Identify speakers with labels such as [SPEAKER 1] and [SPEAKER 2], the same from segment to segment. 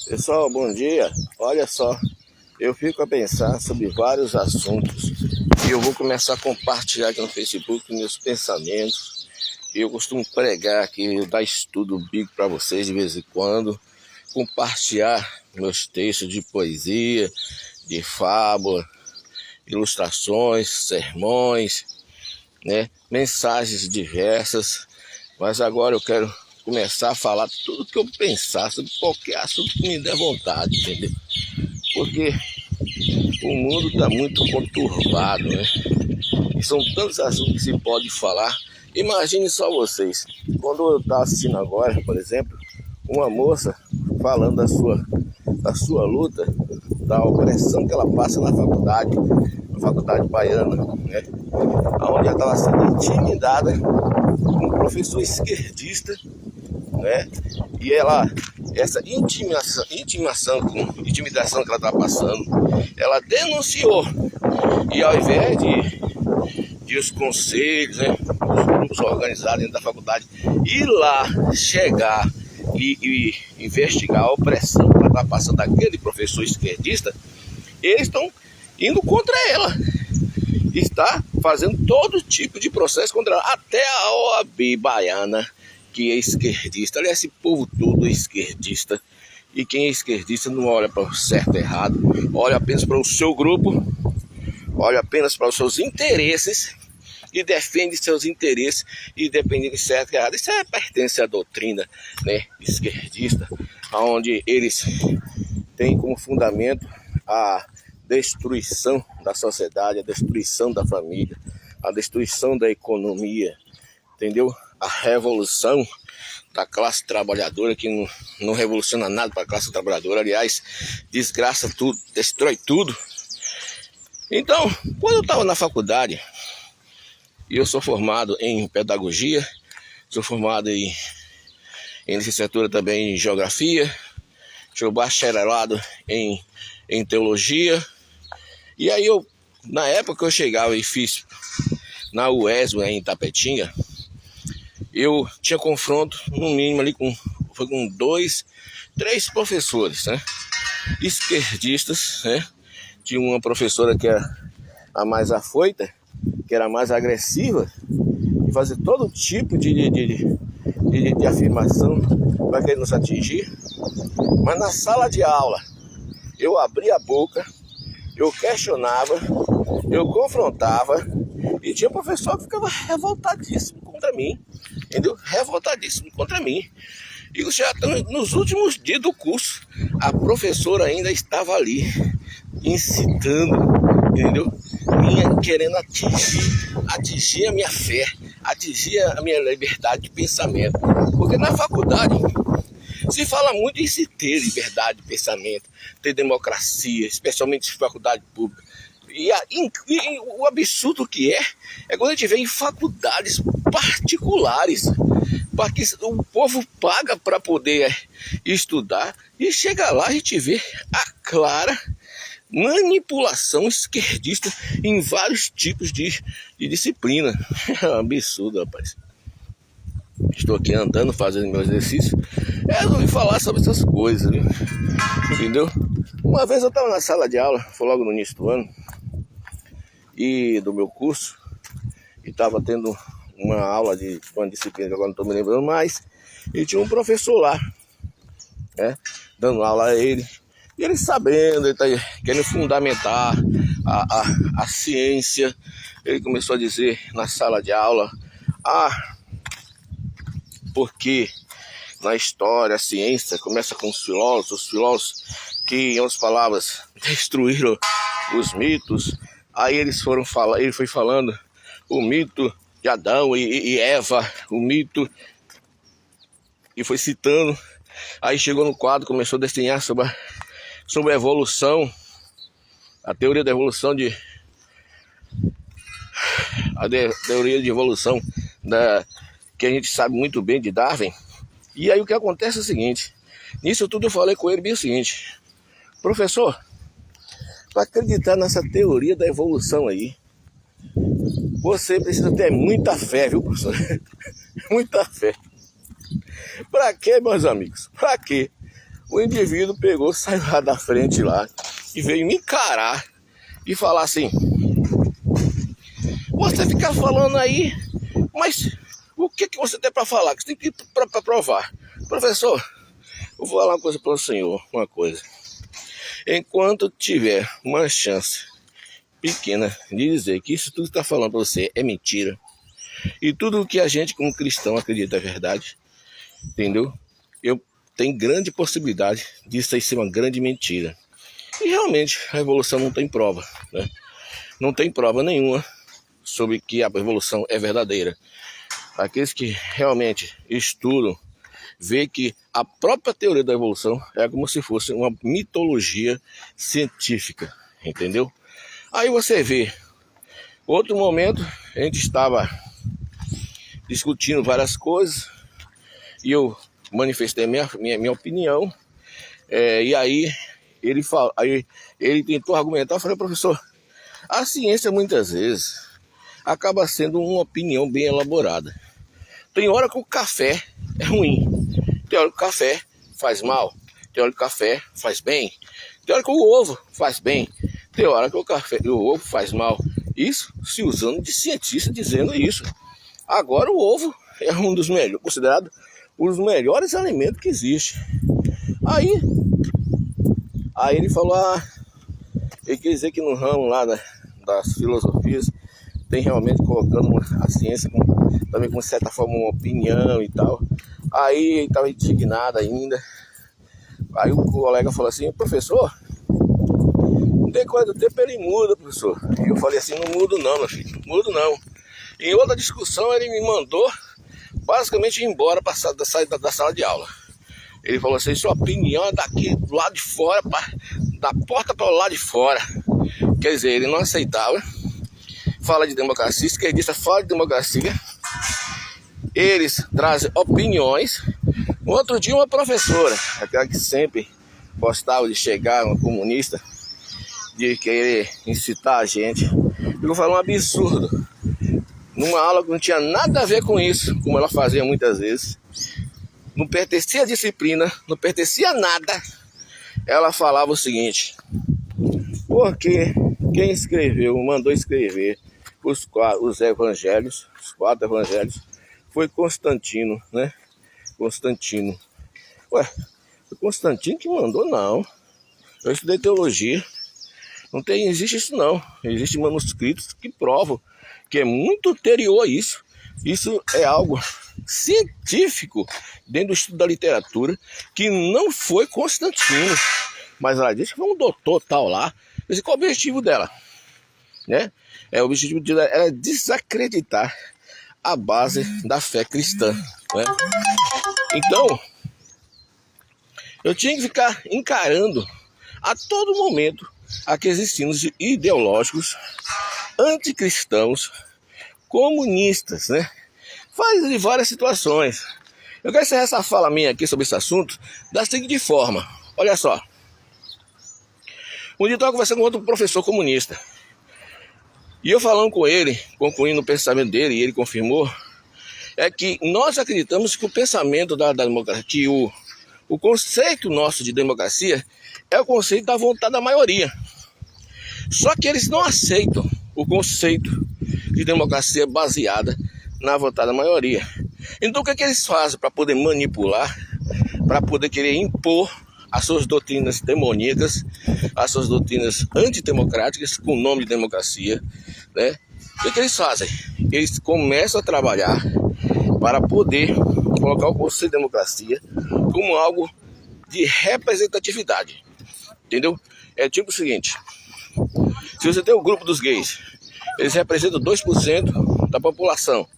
[SPEAKER 1] Pessoal, bom dia. Olha só, eu fico a pensar sobre vários assuntos e eu vou começar a compartilhar aqui no Facebook meus pensamentos. Eu costumo pregar aqui, dar estudo bíblico para vocês de vez em quando, compartilhar meus textos de poesia, de fábula, ilustrações, sermões, né, mensagens diversas. Mas agora eu quero começar a falar tudo que eu pensar sobre qualquer assunto que me der vontade, entendeu? Porque o mundo está muito conturbado, né? E são tantos assuntos que se pode falar. Imagine só vocês, quando eu estava assistindo agora, por exemplo, uma moça falando da sua luta, da opressão que ela passa na faculdade baiana, né? Onde ela estava sendo intimidada com um professor esquerdista, né? E essa intimidação que ela está passando, ela denunciou. E ao invés de os conselhos, né, os grupos organizados dentro da faculdade ir lá, chegar e investigar a opressão que ela está passando daquele professor esquerdista, eles estão indo contra ela. Está fazendo todo tipo de processo contra ela, até a OAB baiana, que é esquerdista. Aliás, esse povo todo é esquerdista. E quem é esquerdista não olha para o certo e errado, olha apenas para o seu grupo, olha apenas para os seus interesses e defende seus interesses, independente de certo e errado. Isso pertence à doutrina, né, esquerdista, onde eles têm como fundamento a destruição da sociedade, a destruição da família, a destruição da economia, entendeu? A revolução da classe trabalhadora, que não revoluciona nada para a classe trabalhadora, aliás, desgraça tudo, destrói tudo. Então, quando eu estava na faculdade, e eu sou formado em pedagogia, sou formado em licenciatura também em geografia, sou bacharelado em teologia, e aí na época que eu chegava e fiz na UESB, em Itapetinga, eu tinha confronto, no mínimo ali com 2, 3 professores, né, esquerdistas, né. Tinha uma professora que era a mais afoita, que era a mais agressiva, e fazia todo tipo de afirmação para querer nos atingir. Mas na sala de aula, eu abria a boca, eu questionava, eu confrontava, e tinha professor que ficava revoltadíssimo contra mim, entendeu? Revoltadíssimo contra mim. E já nos últimos dias do curso, a professora ainda estava ali, incitando, entendeu? Querendo atingir a minha fé, atingir a minha liberdade de pensamento. Porque na faculdade se fala muito em se ter liberdade de pensamento, ter democracia, especialmente em faculdade pública. E o absurdo que é quando a gente vê em faculdades particulares, para que o povo paga para poder estudar, e chega lá e a gente vê a clara manipulação esquerdista em vários tipos de disciplina. É um absurdo, rapaz. Estou aqui andando, fazendo meu exercício. Eu ouvi falar sobre essas coisas, viu? Entendeu? Uma vez eu estava na sala de aula, foi logo no início do ano, e do meu curso, e estava tendo uma aula de uma disciplina que agora não estou me lembrando mais, e tinha um professor lá, né, dando aula a ele, e ele sabendo, ele está querendo fundamentar a ciência. Ele começou a dizer na sala de aula, porque na história a ciência começa com os filósofos que, em outras palavras, destruíram os mitos. Aí ele foi falando o mito de Adão e Eva, o mito, e foi citando. Aí chegou no quadro, começou a desenhar sobre a evolução, a teoria da evolução teoria de evolução que a gente sabe muito bem de Darwin. E aí o que acontece é o seguinte: nisso tudo eu falei com ele bem o seguinte: professor, para acreditar nessa teoria da evolução aí, você precisa ter muita fé, viu, professor? Muita fé. Para quê, meus amigos? Para quê? O indivíduo pegou, saiu lá da frente lá e veio me encarar e falar assim: você fica falando aí, mas o que você tem para falar? Que você tem que ir para provar. Professor, eu vou falar uma coisa para o senhor, uma coisa. Enquanto tiver uma chance pequena de dizer que isso tudo que está falando para você é mentira, e tudo o que a gente como cristão acredita é verdade, entendeu? Eu tenho grande possibilidade disso aí ser uma grande mentira. E realmente a evolução não tem prova, né? Não tem prova nenhuma sobre que a evolução é verdadeira. Aqueles que realmente estudam, vê que a própria teoria da evolução é como se fosse uma mitologia científica, entendeu? Aí você vê, outro momento, a gente estava discutindo várias coisas e eu manifestei minha opinião, e aí ele tentou argumentar. Eu falei: professor, a ciência muitas vezes acaba sendo uma opinião bem elaborada. Tem hora que o café é ruim, tem hora que o café faz mal, tem hora que o café faz bem, tem hora que o ovo faz bem, tem hora que o ovo faz mal. Isso se usando de cientista dizendo isso. Agora o ovo é um dos melhores, considerado um dos melhores alimentos que existe. Aí ele falou: ele quer dizer que no ramo lá das filosofias tem realmente colocando a ciência também com certa forma uma opinião e tal. Aí ele estava indignado ainda. Aí o colega falou assim: professor, no decorrer do tempo ele muda, professor. E eu falei assim: não mudo não, meu filho, não mudo não. Em outra discussão ele me mandou basicamente ir embora para sair da sala de aula. Ele falou assim: sua opinião é daqui do lado de fora, da porta para o lado de fora. Quer dizer, ele não aceitava. Fala de democracia, esquerdista fala de democracia. Eles trazem opiniões. Outro dia uma professora, aquela que sempre gostava de chegar, uma comunista, de querer incitar a gente, ficou falando um absurdo. Numa aula que não tinha nada a ver com isso, como ela fazia muitas vezes. Não pertencia à disciplina, não pertencia a nada. Ela falava o seguinte: porque quem mandou escrever os evangelhos, os 4 evangelhos, foi Constantino, né? Constantino. Ué, foi Constantino que mandou? Não. Eu estudei teologia. Não existe isso não. Existem manuscritos que provam que é muito anterior a isso. Isso é algo científico dentro do estudo da literatura, que não foi Constantino. Mas ela disse que foi um doutor tal lá. Esse qual é o objetivo dela? Né? O objetivo dela era desacreditar a base da fé cristã. Né? Então, eu tinha que ficar encarando a todo momento aqueles ensinos ideológicos anticristãos, comunistas, né? Faz de várias situações. Eu quero encerrar essa fala minha aqui sobre esse assunto da seguinte forma: olha só. Um dia eu estava conversando com outro professor comunista. E eu falando com ele, concluindo o pensamento dele, e ele confirmou, é que nós acreditamos que o pensamento da democracia, que o conceito nosso de democracia é o conceito da vontade da maioria. Só que eles não aceitam o conceito de democracia baseada na vontade da maioria. Então o que eles fazem para poder manipular, para poder querer impor as suas doutrinas demoníacas, as suas doutrinas antidemocráticas com o nome de democracia, né? O que eles fazem? Eles começam a trabalhar para poder colocar o conceito de democracia como algo de representatividade, entendeu? É tipo o seguinte: se você tem o grupo dos gays, eles representam 2% da população.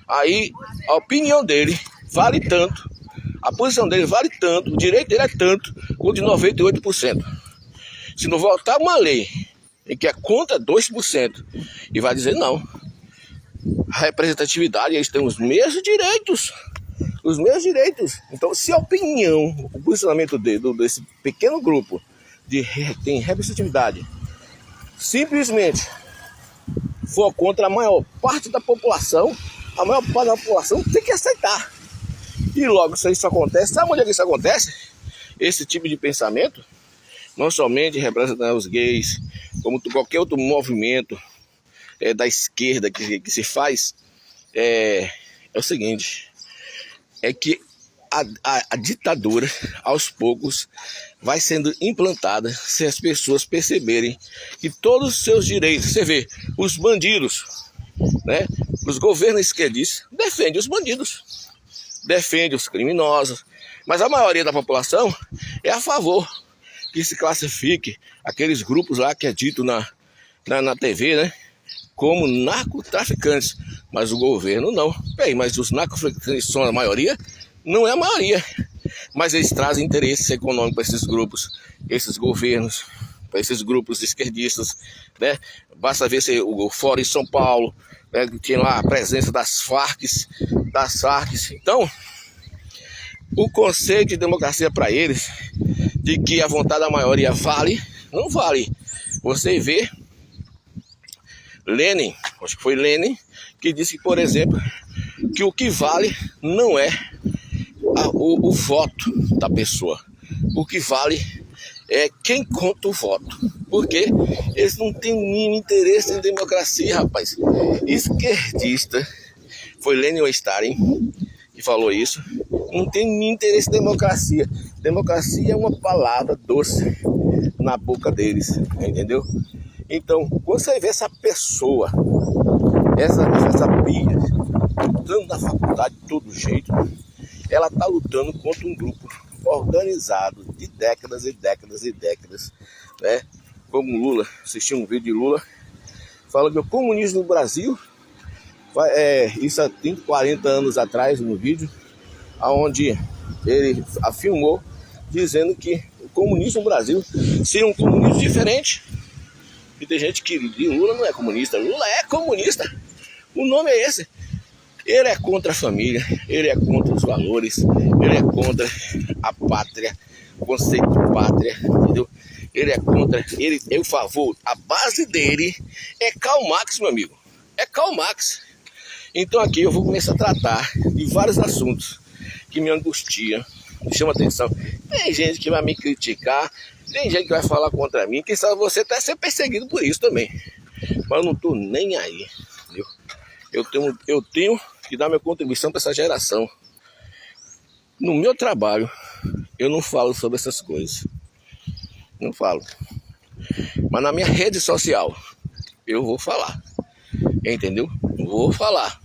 [SPEAKER 1] Aí a opinião dele vale tanto, a posição dele vale tanto, o direito dele é tanto, quanto de 98%. Se não votar uma lei em que é contra 2% e vai dizer não, a representatividade, eles têm os mesmos direitos. Os mesmos direitos. Então, se a opinião, o posicionamento desse pequeno grupo tem representatividade, simplesmente for contra a maior parte da população, a maior parte da população tem que aceitar. E logo, se isso acontece, sabe onde é que isso acontece? esse tipo de pensamento, não somente representar os gays, como qualquer outro movimento da esquerda que se faz, é o seguinte, é que a ditadura, aos poucos, vai sendo implantada se as pessoas perceberem que todos os seus direitos, você vê, os bandidos, né, os governos esquerdistas defendem os bandidos, defendem os criminosos, mas a maioria da população é a favor que se classifique aqueles grupos lá que é dito na TV, né, como narcotraficantes, mas o governo não. Bem, mas os narcotraficantes são a maioria? Não é a maioria, mas eles trazem interesse econômico para esses grupos, esses governos, para esses grupos esquerdistas, né? Basta ver se o Fórum em São Paulo, né, tinha lá a presença das Farc. Então, o conceito de democracia para eles, de que a vontade da maioria vale, não vale. Você vê Lenin, acho que foi Lenin, que disse que, por exemplo, que o que vale não é o voto da pessoa. O que vale é quem conta o voto. Porque eles não têm o mínimo interesse em democracia, rapaz. Esquerdista, foi Lenin ou Stalin que falou isso, não tem nenhum interesse em democracia. Democracia é uma palavra doce na boca deles, entendeu? Então, quando você vê essa pessoa, essa pia, lutando na faculdade de todo jeito, ela está lutando contra um grupo organizado de décadas e décadas e décadas, né? Como Lula, assisti um vídeo de Lula, fala que o comunismo no Brasil, isso há 30, 40 anos atrás, no vídeo, onde ele afirmou, dizendo que o comunismo no Brasil seria um comunismo diferente. E tem gente que diz, Lula não é comunista. Lula é comunista. O nome é esse. Ele é contra a família, ele é contra os valores, ele é contra a pátria, o conceito de pátria, entendeu? Ele é contra, ele é o favor, a base dele é Karl Marx, meu amigo. É Karl Marx. Então aqui eu vou começar a tratar de vários assuntos que me angustiam, me chamam a atenção. Tem gente que vai me criticar, tem gente que vai falar contra mim, quem sabe você até ser perseguido por isso também. Mas eu não tô nem aí, entendeu? Eu tenho que dar minha contribuição para essa geração. No meu trabalho, eu não falo sobre essas coisas. Não falo. Mas na minha rede social, eu vou falar. Entendeu? Vou falar.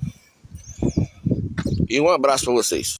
[SPEAKER 1] E um abraço para vocês.